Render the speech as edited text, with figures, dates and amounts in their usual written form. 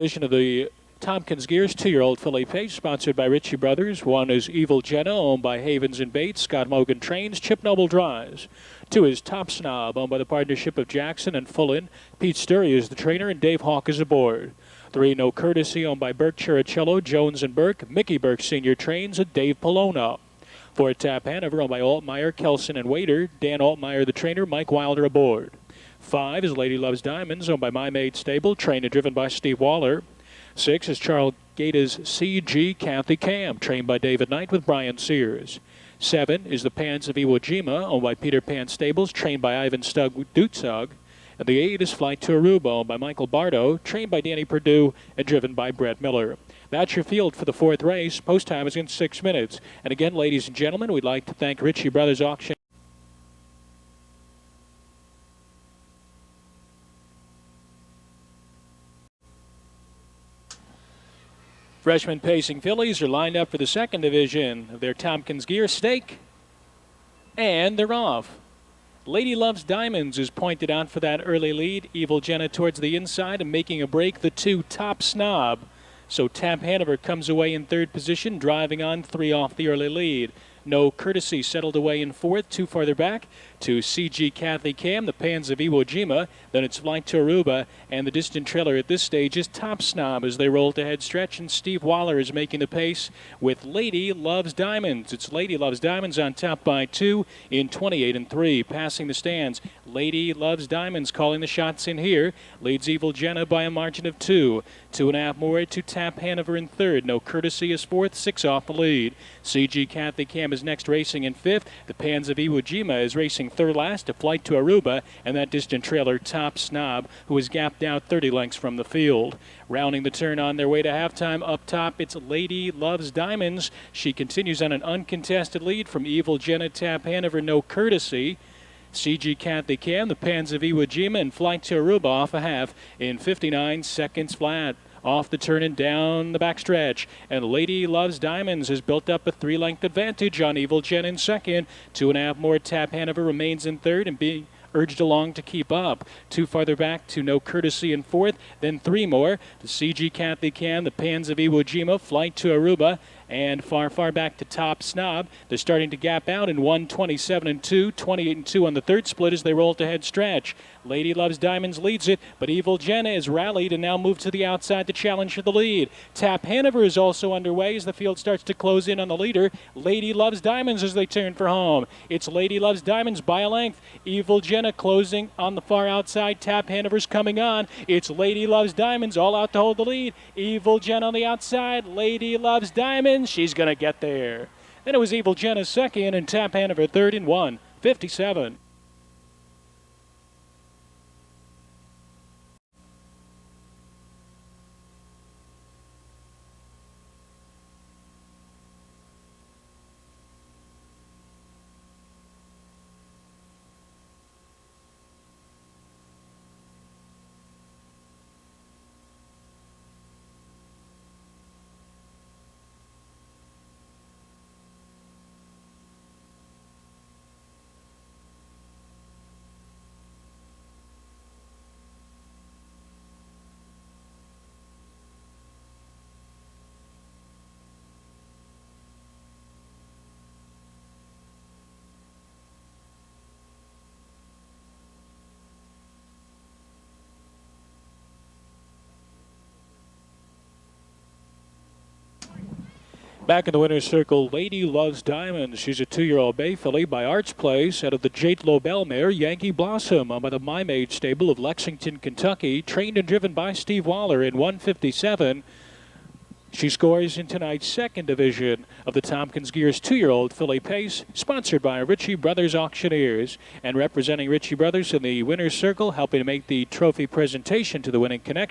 Division of the Tompkins Geers 2-year-old filly pace, sponsored by Ritchie Brothers. 1 is Evil Jenna, owned by Havens and Bates. Scott Mogan trains. Chip Noble drives. 2 is Top Snob, owned by the partnership of Jackson and Fullen. Pete Sturry is the trainer, and Dave Hawk is aboard. 3, No Courtesy, owned by Burke Chiricello, Jones and Burke. Mickey Burke Sr. trains, and Dave Polona. 4, Tap Hanover, owned by Altmeyer, Kelson, and Waiter. Dan Altmeyer, the trainer. Mike Wilder aboard. 5 is Lady Loves Diamonds, owned by My Maid Stable, trained and driven by Steve Waller. 6 is Charles Gata's C.G. Kathy Cam, trained by David Knight with Brian Sears. 7 is the Pans of Iwo Jima, owned by Peter Pan Stables, trained by Ivan Stug Dutsug. And the 8 is Flight to Aruba, owned by Michael Bardo, trained by Danny Perdue and driven by Brett Miller. That's your field for the 4th race. Post time is in 6 minutes. And again, ladies and gentlemen, we'd like to thank Ritchie Brothers Auction. Freshman pacing fillies are lined up for the 2nd division of their Tompkins Gear stake, and they're off. Lady Loves Diamonds is pointed out for that early lead. Evil Jenna towards the inside and making a break, the 2 Top Snob. So Tap Hanover comes away in 3rd position, driving on 3 off the early lead. No Courtesy settled away in 4th, 2 farther back to C.G. Kathy Cam, the Pans of Iwo Jima. Then it's Flight to Aruba, and the distant trailer at this stage is Top Snob as they roll to head stretch, and Steve Waller is making the pace with Lady Loves Diamonds. It's Lady Loves Diamonds on top by 2 in 28 and 3. Passing the stands, Lady Loves Diamonds calling the shots in here. Leads Evil Jenna by a margin of 2. 2.5 more to Tap Hanover in 3rd. No Courtesy is 4th, 6 off the lead. C.G. Kathy Cam is next, racing in 5th. The Pans of Iwo Jima is racing 3rd last to Flight to Aruba, and that distant trailer Top Snob, who is gapped out 30 lengths from the field. Rounding the turn on their way to halftime, up top it's Lady Loves Diamonds. She continues on an uncontested lead from Evil Jenna, Tap Hanover, No Courtesy. C.G. Kathy Cam, the Pans of Iwo Jima, and Flight to Aruba off a half in 59 seconds flat. Off the turn and down the backstretch, and Lady Loves Diamonds has built up a 3-length advantage on Evil Jen in 2nd. 2.5 more. Tap Hanover remains in 3rd and being urged along to keep up. 2 farther back to No Courtesy in 4th, then 3 more. The C.G. Kathy Cam, the Pans of Iwo Jima, Flight to Aruba, and far back to Top Snob. They're starting to gap out in 1:27 and 2, 28 and 2 on the 3rd split as they roll to head stretch. Lady Loves Diamonds leads it, but Evil Jenna is rallied and now moved to the outside to challenge for the lead. Tap Hanover is also underway as the field starts to close in on the leader. Lady Loves Diamonds as they turn for home. It's Lady Loves Diamonds by a length. Evil Jenna closing on the far outside. Tap Hanover's coming on. It's Lady Loves Diamonds all out to hold the lead. Evil Jenna on the outside. Lady Loves Diamonds. She's going to get there. Then it was Evil Jenna 2nd and Tap Hanover 3rd in 1:57. Back in the winner's circle, Lady Loves Diamonds. She's a 2-year-old bay filly by Arts Place out of the Jate Lobel mare, Yankee Blossom, owned by the My Maid Stable of Lexington, Kentucky, trained and driven by Steve Waller in 1:57. She scores in tonight's 2nd division of the Tompkins Gears 2-year-old filly pace, sponsored by Ritchie Brothers Auctioneers. And representing Ritchie Brothers in the winner's circle, helping to make the trophy presentation to the winning connection.